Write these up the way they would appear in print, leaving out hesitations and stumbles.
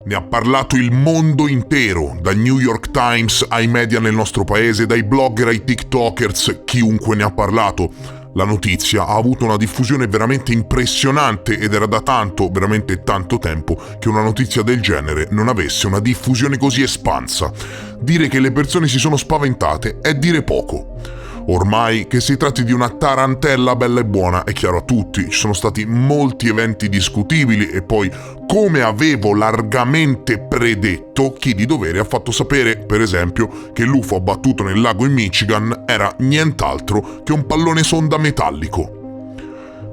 Ne ha parlato il mondo intero, dal New York Times ai media nel nostro paese, dai blogger ai tiktokers, chiunque ne ha parlato. La notizia ha avuto una diffusione veramente impressionante ed era da tanto, veramente tanto tempo, che una notizia del genere non avesse una diffusione così espansa. Dire che le persone si sono spaventate è dire poco. Ormai che si tratti di una tarantella bella e buona è chiaro a tutti, ci sono stati molti eventi discutibili e poi, come avevo largamente predetto, chi di dovere ha fatto sapere, per esempio, che l'UFO abbattuto nel lago in Michigan era nient'altro che un pallone sonda metallico.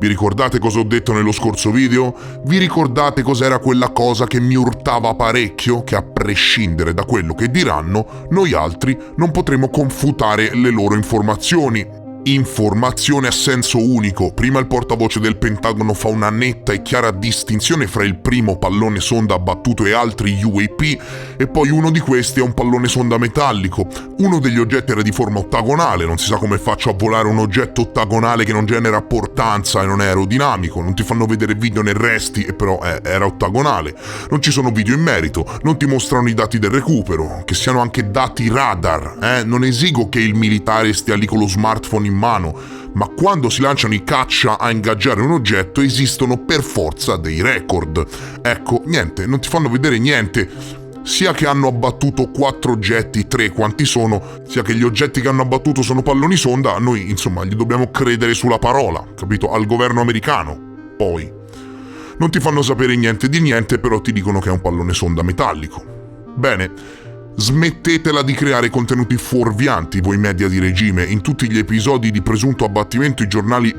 Vi ricordate cosa ho detto nello scorso video? Vi ricordate cos'era quella cosa che mi urtava parecchio? Che a prescindere da quello che diranno, noi altri non potremo confutare le loro informazioni. Informazione a senso unico. Prima il portavoce del Pentagono fa una netta e chiara distinzione fra il primo pallone sonda abbattuto e altri UAP, e poi uno di questi è un pallone sonda metallico. Uno degli oggetti era di forma ottagonale, non si sa come faccio a volare un oggetto ottagonale che non genera portanza e non è aerodinamico, non ti fanno vedere video né resti e però era ottagonale. Non ci sono video in merito, non ti mostrano i dati del recupero, che siano anche dati radar, Non esigo che il militare stia lì con lo smartphone in mano, ma quando si lanciano i caccia a ingaggiare un oggetto esistono per forza dei record. Ecco, niente, non ti fanno vedere niente. Sia che hanno abbattuto 4 oggetti, 3 quanti sono, sia che gli oggetti che hanno abbattuto sono palloni sonda, noi insomma gli dobbiamo credere sulla parola, capito? Al governo americano. Poi non ti fanno sapere niente di niente, però ti dicono che è un pallone sonda metallico. Bene, smettetela di creare contenuti fuorvianti voi media di regime. In tutti gli episodi di presunto abbattimento i giornali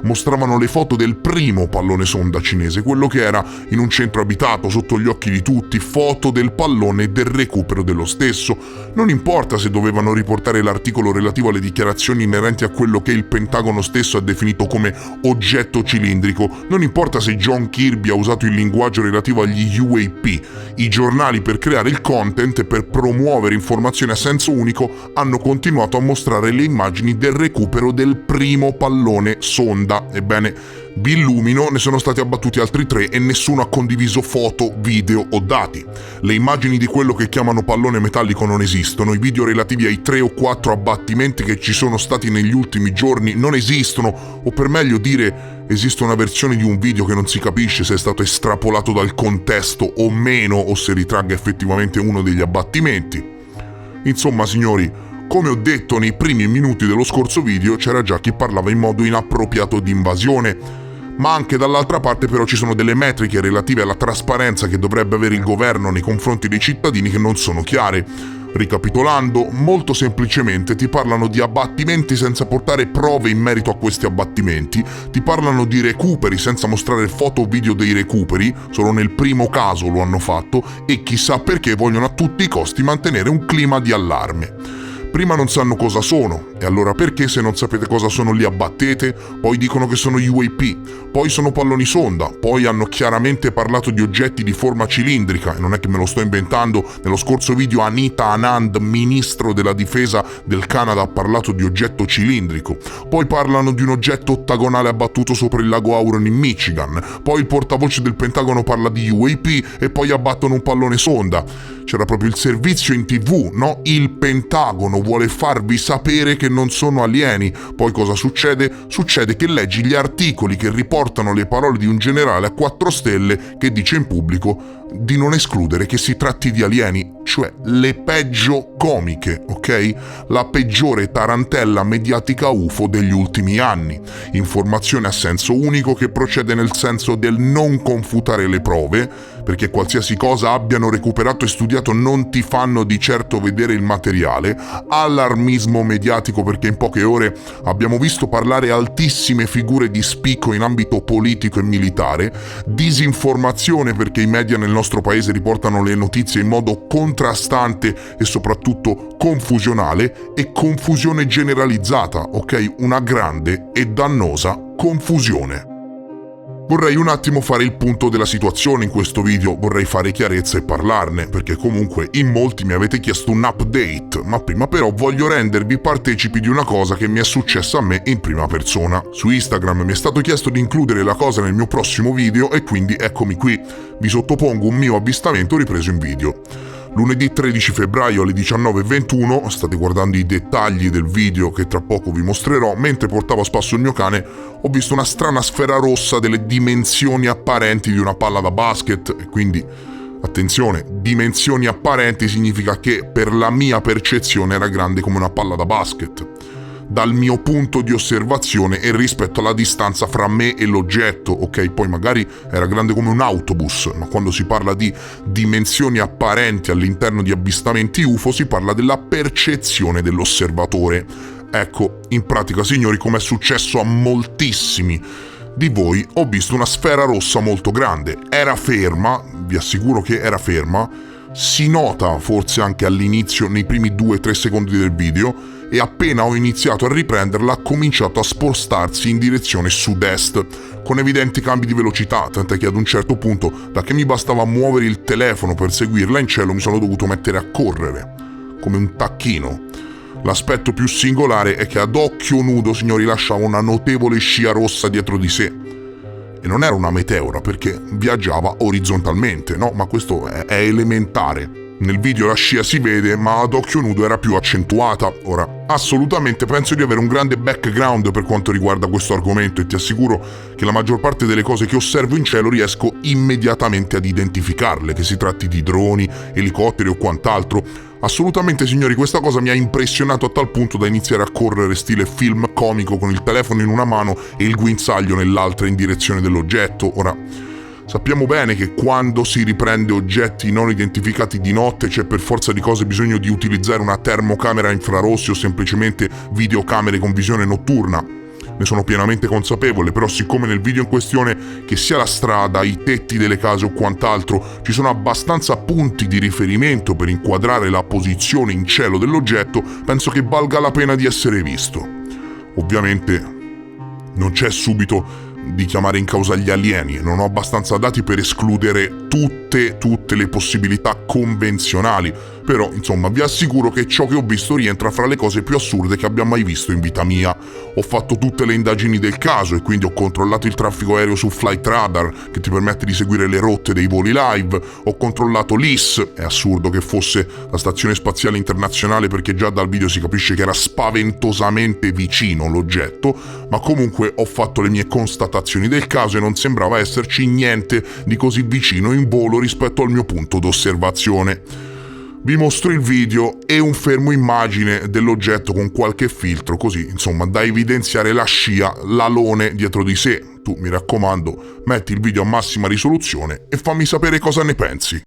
mostravano le foto del primo pallone sonda cinese, quello che era in un centro abitato sotto gli occhi di tutti, foto del pallone e del recupero dello stesso. Non importa se dovevano riportare l'articolo relativo alle dichiarazioni inerenti a quello che il Pentagono stesso ha definito come oggetto cilindrico, non importa se John Kirby ha usato il linguaggio relativo agli UAP, i giornali per creare il content e per promuovere informazioni a senso unico hanno continuato a mostrare le immagini del recupero del primo pallone sonda. Ebbene, vi illumino, ne sono stati abbattuti altri 3 e nessuno ha condiviso foto, video o dati. Le immagini di quello che chiamano pallone metallico non esistono, i video relativi ai 3 o 4 abbattimenti che ci sono stati negli ultimi giorni non esistono, o per meglio dire, esiste una versione di un video che non si capisce se è stato estrapolato dal contesto o meno, o se ritragga effettivamente uno degli abbattimenti. Insomma, signori, come ho detto nei primi minuti dello scorso video, c'era già chi parlava in modo inappropriato di invasione, ma anche dall'altra parte però ci sono delle metriche relative alla trasparenza che dovrebbe avere il governo nei confronti dei cittadini che non sono chiare. Ricapitolando, molto semplicemente ti parlano di abbattimenti senza portare prove in merito a questi abbattimenti, ti parlano di recuperi senza mostrare foto o video dei recuperi, solo nel primo caso lo hanno fatto, e chissà perché vogliono a tutti i costi mantenere un clima di allarme. Prima non sanno cosa sono, e allora perché se non sapete cosa sono li abbattete? Poi dicono che sono UAP, poi sono palloni sonda, poi hanno chiaramente parlato di oggetti di forma cilindrica, e non è che me lo sto inventando, nello scorso video Anita Anand, ministro della difesa del Canada, ha parlato di oggetto cilindrico, poi parlano di un oggetto ottagonale abbattuto sopra il lago Huron in Michigan, poi il portavoce del Pentagono parla di UAP e poi abbattono un pallone sonda. C'era proprio il servizio in TV, no? Il Pentagono vuole farvi sapere che non sono alieni. Poi cosa succede? Succede che leggi gli articoli che riportano le parole di un generale a 4 stelle che dice in pubblico di non escludere che si tratti di alieni, cioè le peggio comiche, ok? La peggiore tarantella mediatica UFO degli ultimi anni. Informazione a senso unico che procede nel senso del non confutare le prove, perché qualsiasi cosa abbiano recuperato e studiato non ti fanno di certo vedere il materiale, allarmismo mediatico perché in poche ore abbiamo visto parlare altissime figure di spicco in ambito politico e militare, disinformazione perché i media nel nostro paese riportano le notizie in modo contrastante e soprattutto confusionale, e confusione generalizzata, ok? Una grande e dannosa confusione. Vorrei un attimo fare il punto della situazione in questo video, vorrei fare chiarezza e parlarne, perché comunque in molti mi avete chiesto un update, ma prima però voglio rendervi partecipi di una cosa che mi è successa a me in prima persona. Su Instagram mi è stato chiesto di includere la cosa nel mio prossimo video e quindi eccomi qui, vi sottopongo un mio avvistamento ripreso in video. Lunedì 13 febbraio alle 19:21, state guardando i dettagli del video che tra poco vi mostrerò, mentre portavo a spasso il mio cane ho visto una strana sfera rossa delle dimensioni apparenti di una palla da basket e quindi, attenzione, dimensioni apparenti significa che per la mia percezione era grande come una palla da basket. Dal mio punto di osservazione e rispetto alla distanza fra me e l'oggetto, ok, poi magari era grande come un autobus, ma quando si parla di dimensioni apparenti all'interno di avvistamenti UFO si parla della percezione dell'osservatore. Ecco, in pratica signori, come è successo a moltissimi di voi, ho visto una sfera rossa molto grande, era ferma, vi assicuro che era ferma, si nota forse anche all'inizio, nei primi 2-3 secondi del video, e appena ho iniziato a riprenderla ha cominciato a spostarsi in direzione sud-est, con evidenti cambi di velocità, tant'è che ad un certo punto, da che mi bastava muovere il telefono per seguirla in cielo, mi sono dovuto mettere a correre, come un tacchino. L'aspetto più singolare è che ad occhio nudo, signori, lasciava una notevole scia rossa dietro di sé. E non era una meteora, perché viaggiava orizzontalmente, no? Ma questo è elementare. Nel video la scia si vede, ma ad occhio nudo era più accentuata. Ora, assolutamente penso di avere un grande background per quanto riguarda questo argomento e ti assicuro che la maggior parte delle cose che osservo in cielo riesco immediatamente ad identificarle, che si tratti di droni, elicotteri o quant'altro. Assolutamente signori, questa cosa mi ha impressionato a tal punto da iniziare a correre stile film comico con il telefono in una mano e il guinzaglio nell'altra in direzione dell'oggetto. Ora, sappiamo bene che quando si riprende oggetti non identificati di notte c'è per forza di cose bisogno di utilizzare una termocamera infrarossi o semplicemente videocamere con visione notturna. Ne sono pienamente consapevole, però siccome nel video in questione, che sia la strada, i tetti delle case o quant'altro, ci sono abbastanza punti di riferimento per inquadrare la posizione in cielo dell'oggetto, penso che valga la pena di essere visto. Ovviamente non c'è subito di chiamare in causa gli alieni, non ho abbastanza dati per escludere tutte le possibilità convenzionali, però insomma vi assicuro che ciò che ho visto rientra fra le cose più assurde che abbia mai visto in vita mia. Ho fatto tutte le indagini del caso e quindi ho controllato il traffico aereo su Flight Radar, che ti permette di seguire le rotte dei voli live, ho controllato l'IS, è assurdo che fosse la Stazione Spaziale Internazionale perché già dal video si capisce che era spaventosamente vicino l'oggetto, ma comunque ho fatto le mie constatazioni del caso e non sembrava esserci niente di così vicino in volo rispetto al mio punto d'osservazione. Vi mostro il video e un fermo immagine dell'oggetto con qualche filtro, così insomma da evidenziare la scia, l'alone dietro di sé. Tu mi raccomando, metti il video a massima risoluzione e fammi sapere cosa ne pensi.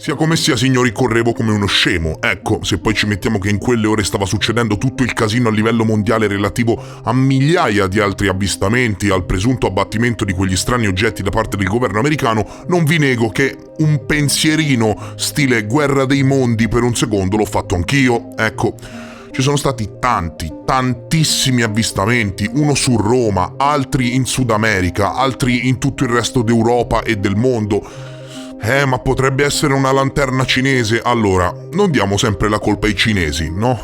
Sia come sia, signori, correvo come uno scemo. Ecco, se poi ci mettiamo che in quelle ore stava succedendo tutto il casino a livello mondiale relativo a migliaia di altri avvistamenti, al presunto abbattimento di quegli strani oggetti da parte del governo americano, non vi nego che un pensierino stile Guerra dei Mondi per un secondo l'ho fatto anch'io. Ecco, ci sono stati tantissimi avvistamenti, uno su Roma, altri in Sud America, altri in tutto il resto d'Europa e del mondo. Ma potrebbe essere una lanterna cinese. Allora, non diamo sempre la colpa ai cinesi, no?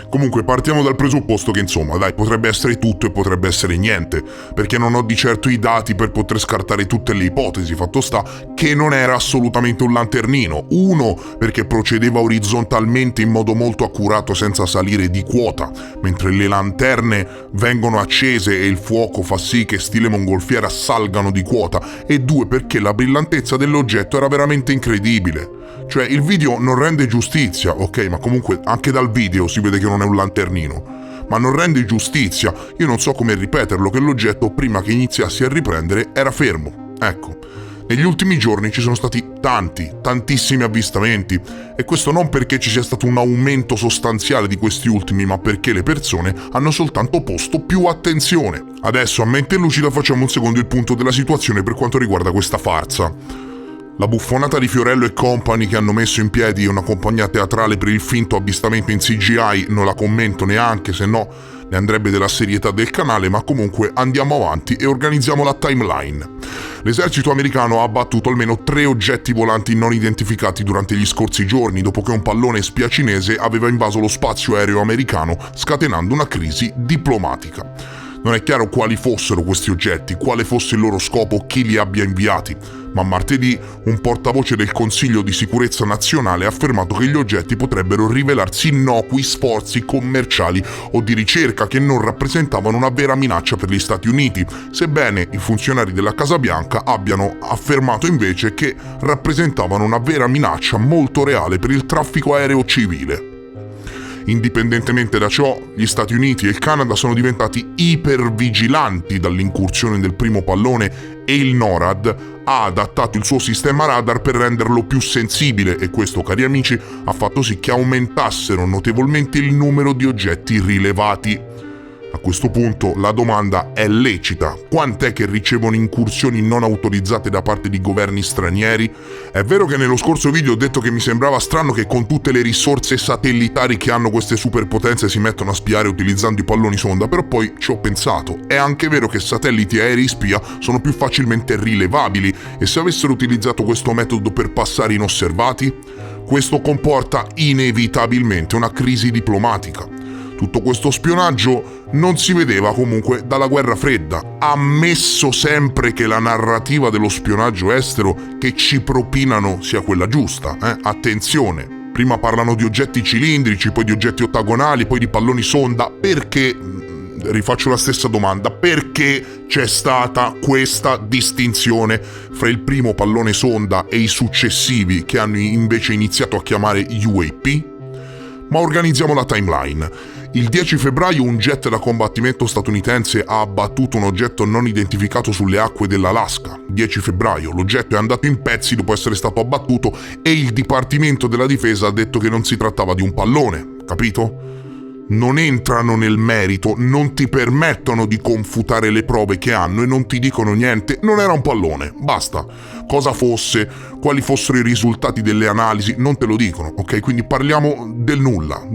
Comunque partiamo dal presupposto che insomma, dai, potrebbe essere tutto e potrebbe essere niente, perché non ho di certo i dati per poter scartare tutte le ipotesi. Fatto sta che non era assolutamente un lanternino. Uno, perché procedeva orizzontalmente in modo molto accurato senza salire di quota, mentre le lanterne vengono accese e il fuoco fa sì che stile mongolfiera salgano di quota, e due, perché la brillantezza dell'oggetto era veramente incredibile. Cioè, il video non rende giustizia, ok, ma comunque anche dal video si vede che non è un lanternino, ma non rende giustizia. Io non so come ripeterlo, che l'oggetto prima che iniziassi a riprendere era fermo. Ecco, negli ultimi giorni ci sono stati tantissimi avvistamenti, e questo non perché ci sia stato un aumento sostanziale di questi ultimi, ma perché le persone hanno soltanto posto più attenzione. Adesso a mente lucida facciamo un secondo il punto della situazione per quanto riguarda questa farsa. La buffonata di Fiorello e Company, che hanno messo in piedi una compagnia teatrale per il finto avvistamento in CGI, non la commento neanche, se no ne andrebbe della serietà del canale, ma comunque andiamo avanti e organizziamo la timeline. L'esercito americano ha abbattuto almeno 3 oggetti volanti non identificati durante gli scorsi giorni, dopo che un pallone spia cinese aveva invaso lo spazio aereo americano, scatenando una crisi diplomatica. Non è chiaro quali fossero questi oggetti, quale fosse il loro scopo, chi li abbia inviati, ma martedì un portavoce del Consiglio di Sicurezza Nazionale ha affermato che gli oggetti potrebbero rivelarsi innocui sforzi commerciali o di ricerca che non rappresentavano una vera minaccia per gli Stati Uniti, sebbene i funzionari della Casa Bianca abbiano affermato invece che rappresentavano una vera minaccia molto reale per il traffico aereo civile. Indipendentemente da ciò, gli Stati Uniti e il Canada sono diventati ipervigilanti dall'incursione del primo pallone, e il NORAD ha adattato il suo sistema radar per renderlo più sensibile, e questo, cari amici, ha fatto sì che aumentassero notevolmente il numero di oggetti rilevati. A questo punto la domanda è lecita: quant'è che ricevono incursioni non autorizzate da parte di governi stranieri? È vero che nello scorso video ho detto che mi sembrava strano che con tutte le risorse satellitari che hanno queste superpotenze si mettono a spiare utilizzando i palloni sonda, però poi ci ho pensato. È anche vero che satelliti e aerei spia sono più facilmente rilevabili, e se avessero utilizzato questo metodo per passare inosservati? Questo comporta inevitabilmente una crisi diplomatica. Tutto questo spionaggio non si vedeva comunque dalla guerra fredda, ammesso sempre che la narrativa dello spionaggio estero che ci propinano sia quella giusta. Attenzione, prima parlano di oggetti cilindrici, poi di oggetti ottagonali, poi di palloni sonda. Perché, rifaccio la stessa domanda, perché c'è stata questa distinzione fra il primo pallone sonda e i successivi che hanno invece iniziato a chiamare UAP? Ma organizziamo la timeline. Il 10 febbraio un jet da combattimento statunitense ha abbattuto un oggetto non identificato sulle acque dell'Alaska. 10 febbraio, l'oggetto è andato in pezzi dopo essere stato abbattuto, e il Dipartimento della Difesa ha detto che non si trattava di un pallone, capito? Non entrano nel merito, non ti permettono di confutare le prove che hanno e non ti dicono niente. Non era un pallone, basta. Cosa fosse, quali fossero i risultati delle analisi, non te lo dicono, ok? Quindi parliamo del nulla.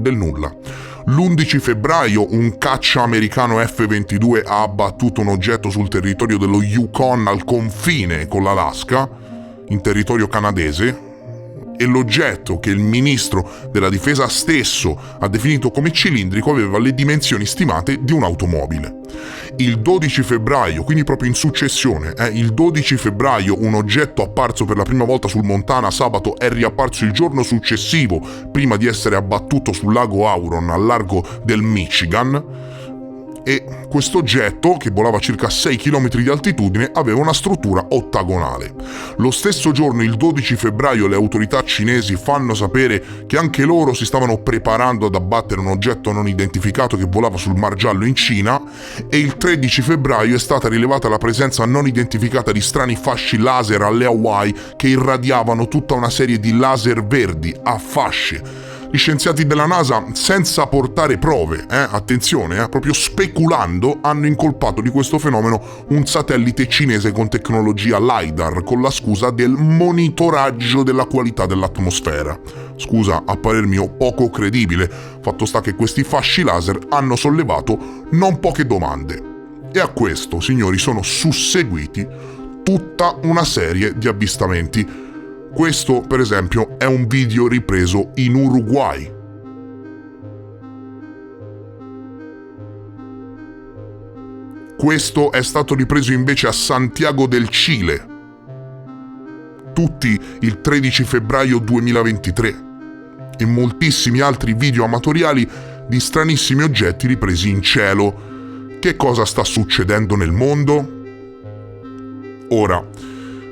L'11 febbraio un caccia americano F-22 ha abbattuto un oggetto sul territorio dello Yukon al confine con l'Alaska, in territorio canadese, e l'oggetto, che il ministro della difesa stesso ha definito come cilindrico, aveva le dimensioni stimate di un'automobile. Il 12 febbraio, quindi proprio in successione, il 12 febbraio un oggetto apparso per la prima volta sul Montana sabato è riapparso il giorno successivo, prima di essere abbattuto sul lago Huron al largo del Michigan. e questo oggetto, che volava a circa 6 km di altitudine, aveva una struttura ottagonale. Lo stesso giorno, il 12 febbraio, le autorità cinesi fanno sapere che anche loro si stavano preparando ad abbattere un oggetto non identificato che volava sul Mar Giallo in Cina, e il 13 febbraio è stata rilevata la presenza non identificata di strani fasci laser alle Hawaii che irradiavano tutta una serie di laser verdi a fasce. Gli scienziati della NASA, senza portare prove, attenzione, proprio speculando, hanno incolpato di questo fenomeno un satellite cinese con tecnologia LiDAR, con la scusa del monitoraggio della qualità dell'atmosfera. Scusa, a parer mio, poco credibile. Fatto sta che questi fasci laser hanno sollevato non poche domande. E a questo, signori, sono susseguiti tutta una serie di avvistamenti. Questo, per esempio, è un video ripreso in Uruguay. Questo è stato ripreso invece a Santiago del Cile. Tutti il 13 febbraio 2023. E moltissimi altri video amatoriali di stranissimi oggetti ripresi in cielo. Che cosa sta succedendo nel mondo? Ora,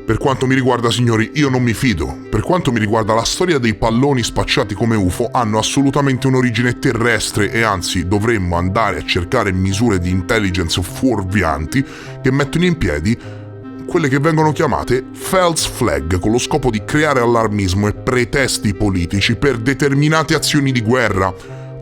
per quanto mi riguarda, signori, io non mi fido. Per quanto mi riguarda, la storia dei palloni spacciati come UFO hanno assolutamente un'origine terrestre e anzi dovremmo andare a cercare misure di intelligence fuorvianti che mettono in piedi quelle che vengono chiamate false flag, con lo scopo di creare allarmismo e pretesti politici per determinate azioni di guerra.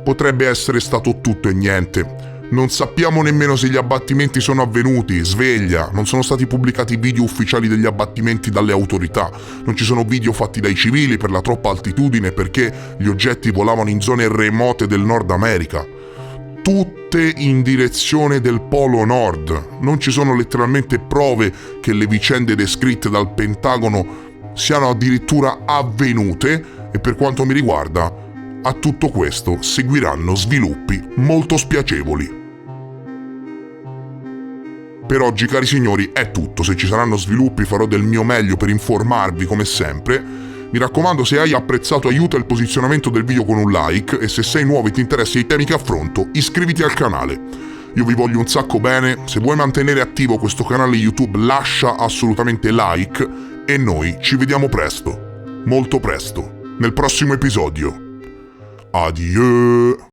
Potrebbe essere stato tutto e niente. Non sappiamo nemmeno se gli abbattimenti sono avvenuti, sveglia, non sono stati pubblicati video ufficiali degli abbattimenti dalle autorità, non ci sono video fatti dai civili per la troppa altitudine perché gli oggetti volavano in zone remote del Nord America. Tutte in direzione del Polo Nord. Non ci sono letteralmente prove che le vicende descritte dal Pentagono siano addirittura avvenute e per quanto mi riguarda, a tutto questo seguiranno sviluppi molto spiacevoli. Per oggi, cari signori, è tutto. Se ci saranno sviluppi farò del mio meglio per informarvi come sempre. Mi raccomando, se hai apprezzato, aiuta il posizionamento del video con un like e se sei nuovo e ti interessano i temi che affronto, iscriviti al canale. Io vi voglio un sacco bene, se vuoi mantenere attivo questo canale YouTube lascia assolutamente like e noi ci vediamo presto, molto presto, nel prossimo episodio. Adieu!